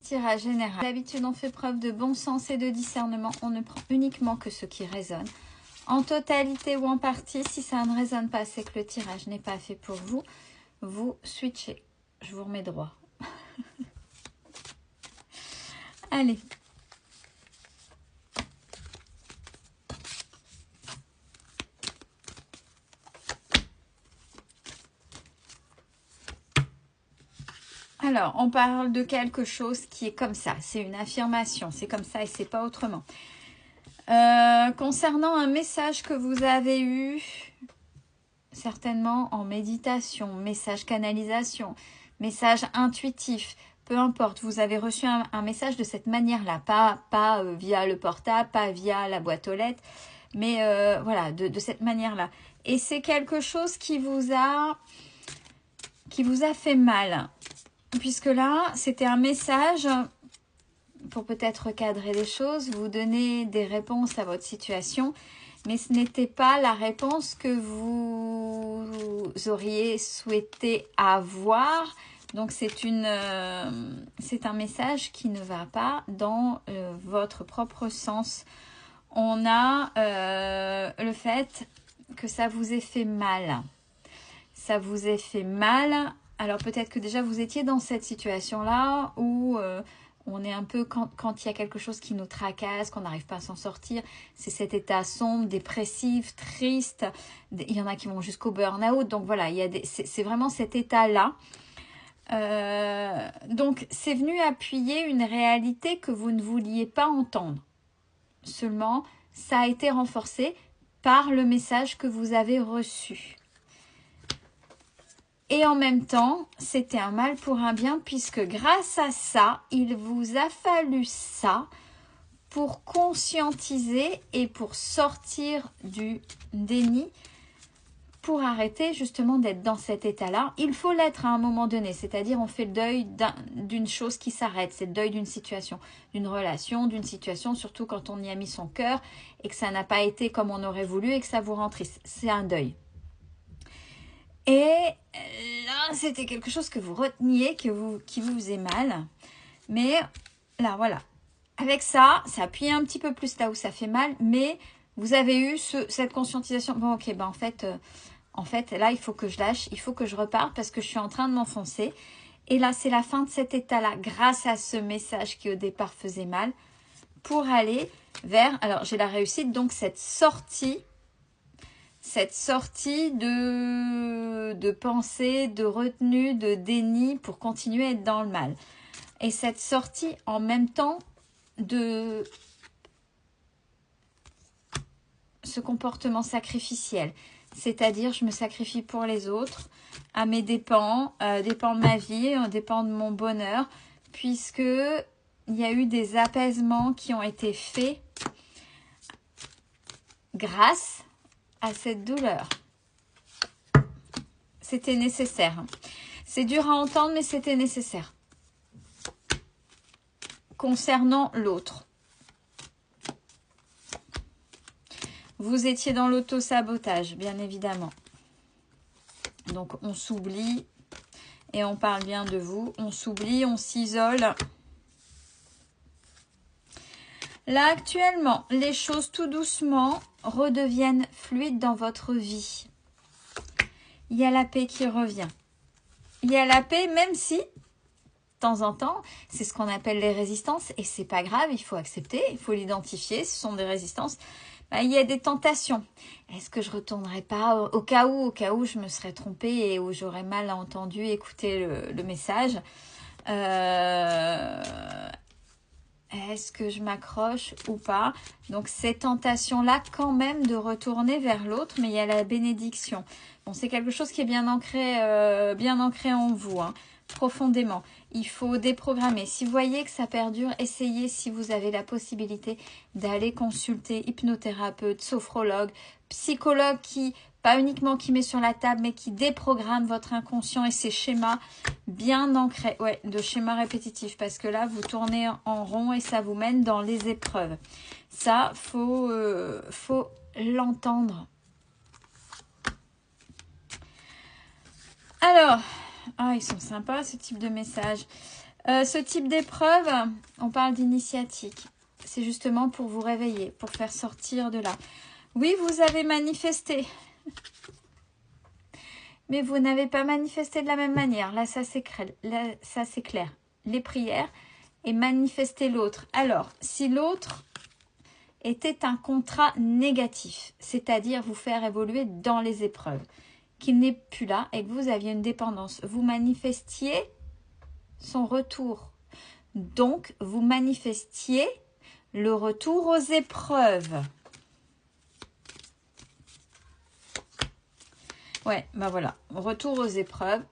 tirage général. D'habitude, on fait preuve de bon sens et de discernement. On ne prend uniquement que ce qui résonne. En totalité ou en partie, si ça ne résonne pas, c'est que le tirage n'est pas fait pour vous. Vous switchez. Je vous remets droit. Allez. Alors, on parle de quelque chose qui est comme ça. C'est une affirmation. C'est comme ça et c'est pas autrement. Concernant un message que vous avez eu, certainement en méditation, message canalisation, message intuitif, peu importe, vous avez reçu un message de cette manière-là, pas via le portable, pas via la boîte aux lettres, mais voilà, de cette manière-là. Et c'est quelque chose qui vous a fait mal, puisque là, c'était un message pour peut-être recadrer les choses, vous donner des réponses à votre situation, mais ce n'était pas la réponse que vous auriez souhaité avoir. Donc c'est un message qui ne va pas dans votre propre sens. On a le fait que ça vous ait fait mal. Ça vous ait fait mal. Alors peut-être que déjà vous étiez dans cette situation-là où on est un peu, quand il y a quelque chose qui nous tracasse, qu'on n'arrive pas à s'en sortir, c'est cet état sombre, dépressif, triste. Il y en a qui vont jusqu'au burn-out. Donc voilà, c'est vraiment cet état-là. Donc c'est venu appuyer une réalité que vous ne vouliez pas entendre. Seulement, ça a été renforcé par le message que vous avez reçu. Et en même temps, c'était un mal pour un bien, puisque grâce à ça, il vous a fallu ça pour conscientiser et pour sortir du déni, pour arrêter justement d'être dans cet état-là. Il faut l'être à un moment donné, c'est-à-dire on fait le deuil d'une chose qui s'arrête, c'est le deuil d'une situation, d'une relation, d'une situation, surtout quand on y a mis son cœur et que ça n'a pas été comme on aurait voulu et que ça vous rend triste. C'est un deuil. Et là, c'était quelque chose que vous reteniez, qui vous faisait mal. Mais là, voilà. Avec ça, ça appuie un petit peu plus là où ça fait mal. Mais vous avez eu cette conscientisation. Bon, ok, ben en fait, là, il faut que je lâche. Il faut que je reparte parce que je suis en train de m'enfoncer. Et là, c'est la fin de cet état-là, grâce à ce message qui, au départ, faisait mal, pour aller vers... Alors, j'ai la réussite, donc cette sortie de pensée, de retenue, de déni pour continuer à être dans le mal. Et cette sortie en même temps de ce comportement sacrificiel. C'est-à-dire, je me sacrifie pour les autres, à mes dépens, dépend de ma vie, dépend de mon bonheur, puisque il y a eu des apaisements qui ont été faits grâce à cette douleur. C'était nécessaire. C'est dur à entendre, mais c'était nécessaire. Concernant l'autre, vous étiez dans l'auto-sabotage, bien évidemment. Donc, on s'oublie et on parle bien de vous. On s'oublie, on s'isole. Là, actuellement, les choses tout doucement redeviennent fluides dans votre vie. Il y a la paix qui revient. Il y a la paix, même si, de temps en temps, c'est ce qu'on appelle les résistances. Et c'est pas grave, il faut accepter, il faut l'identifier. Ce sont des résistances. Ben, il y a des tentations. Est-ce que je retournerai pas au cas où je me serais trompée et où j'aurais mal entendu, écouter le message. Est-ce que je m'accroche ou pas? Donc, ces tentations-là, quand même, de retourner vers l'autre, mais il y a la bénédiction. Bon, c'est quelque chose qui est bien ancré en vous, hein, profondément. Il faut déprogrammer. Si vous voyez que ça perdure, essayez, si vous avez la possibilité, d'aller consulter hypnothérapeute, sophrologue, psychologue qui... pas uniquement qui met sur la table, mais qui déprogramme votre inconscient et ses schémas bien ancrés. Ouais, de schémas répétitifs. Parce que là, vous tournez en rond et ça vous mène dans les épreuves. Ça, faut l'entendre. Alors, ils sont sympas, ce type de message. Ce type d'épreuve, on parle d'initiatique. C'est justement pour vous réveiller, pour faire sortir de là. Oui, vous avez manifesté. Mais vous n'avez pas manifesté de la même manière. Là, ça c'est clair. Les prières et manifester l'autre. Alors, si l'autre était un contrat négatif, c'est-à-dire vous faire évoluer dans les épreuves, qu'il n'est plus là et que vous aviez une dépendance, vous manifestiez son retour. Donc, vous manifestiez le retour aux épreuves. Ouais, ben voilà, retour aux épreuves.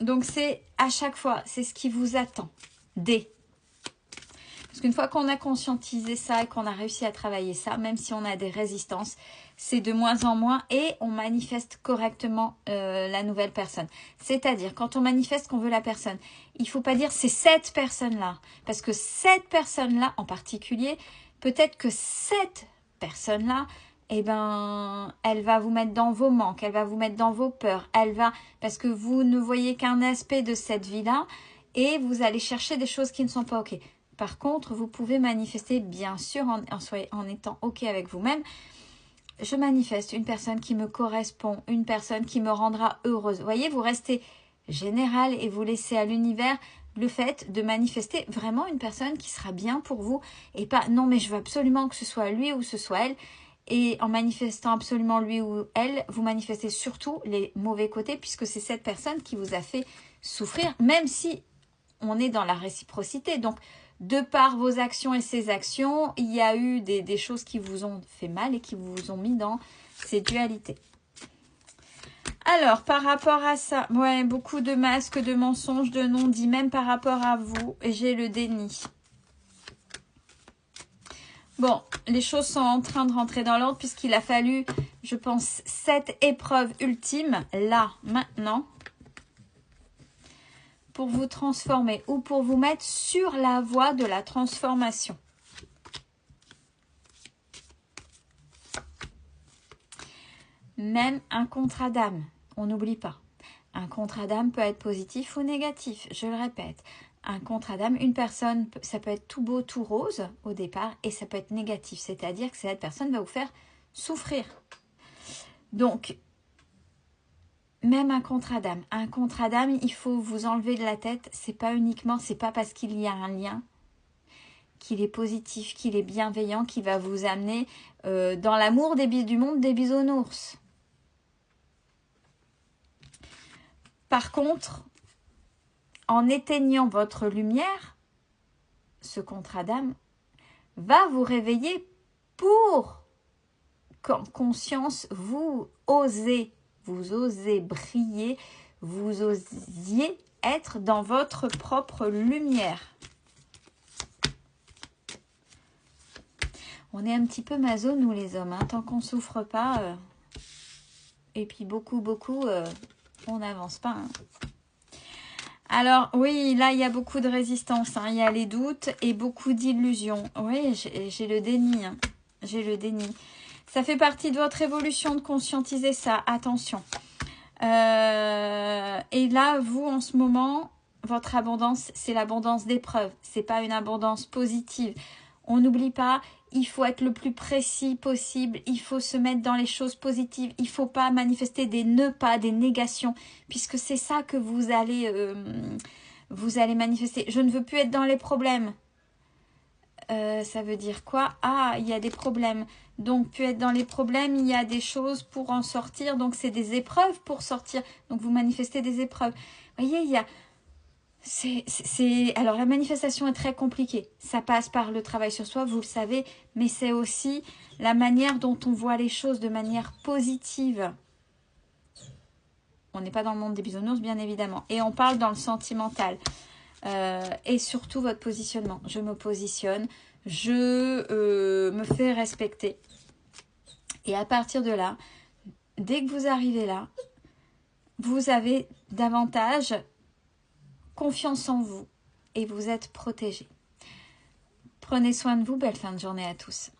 Donc, c'est à chaque fois, c'est ce qui vous attend. Parce qu'une fois qu'on a conscientisé ça et qu'on a réussi à travailler ça, même si on a des résistances, c'est de moins en moins et on manifeste correctement la nouvelle personne. C'est-à-dire, quand on manifeste qu'on veut la personne, il ne faut pas dire c'est cette personne-là. Parce que cette personne-là en particulier, peut-être que cette personne-là, eh ben, elle va vous mettre dans vos manques, elle va vous mettre dans vos peurs, parce que vous ne voyez qu'un aspect de cette vie-là et vous allez chercher des choses qui ne sont pas OK. Par contre, vous pouvez manifester, bien sûr, en étant OK avec vous-même. Je manifeste une personne qui me correspond, une personne qui me rendra heureuse. Vous voyez, vous restez général et vous laissez à l'univers le fait de manifester vraiment une personne qui sera bien pour vous. Et pas, non mais je veux absolument que ce soit lui ou ce soit elle. Et en manifestant absolument lui ou elle, vous manifestez surtout les mauvais côtés puisque c'est cette personne qui vous a fait souffrir, même si on est dans la réciprocité. Donc, de par vos actions et ses actions, il y a eu des choses qui vous ont fait mal et qui vous ont mis dans ces dualités. Alors, par rapport à ça, ouais, beaucoup de masques, de mensonges, de non-dits, même par rapport à vous, j'ai le déni. Bon, les choses sont en train de rentrer dans l'ordre puisqu'il a fallu, je pense, cette épreuve ultime, là, maintenant, pour vous transformer ou pour vous mettre sur la voie de la transformation. Même un contrat d'âme, on n'oublie pas. Un contrat d'âme peut être positif ou négatif, je le répète. Un contrat d'âme, une personne, ça peut être tout beau, tout rose au départ et ça peut être négatif, c'est-à-dire que cette personne va vous faire souffrir. Donc, même un contrat d'âme, il faut vous enlever de la tête, c'est pas parce qu'il y a un lien qu'il est positif, qu'il est bienveillant, qui va vous amener dans l'amour du monde des bisounours. Par contre, en éteignant votre lumière, ce contrat d'âme va vous réveiller pour qu'en conscience, vous osez briller, vous osiez être dans votre propre lumière. On est un petit peu maso, nous les hommes, hein, tant qu'on ne souffre pas, et puis beaucoup, on n'avance pas. Hein. Alors, oui, là, il y a beaucoup de résistance, hein, il y a les doutes et beaucoup d'illusions. Oui, j'ai le déni, hein, j'ai le déni. Ça fait partie de votre évolution de conscientiser ça, attention. Et là, vous, en ce moment, votre abondance, c'est l'abondance d'épreuves. C'est pas une abondance positive. On n'oublie pas, il faut être le plus précis possible. Il faut se mettre dans les choses positives. Il ne faut pas manifester des pas, des négations, puisque c'est ça que vous allez manifester. Je ne veux plus être dans les problèmes. Ça veut dire quoi? Ah, il y a des problèmes. Donc, plus être dans les problèmes, il y a des choses pour en sortir. Donc, c'est des épreuves pour sortir. Donc, vous manifestez des épreuves. Vous voyez, il y a... Alors, la manifestation est très compliquée. Ça passe par le travail sur soi, vous le savez. Mais c'est aussi la manière dont on voit les choses de manière positive. On n'est pas dans le monde des bisounours, bien évidemment. Et on parle dans le sentimental. Et surtout votre positionnement. Je me positionne, je me fais respecter. Et à partir de là, dès que vous arrivez là, vous avez davantage confiance en vous et vous êtes protégé. Prenez soin de vous, belle fin de journée à tous.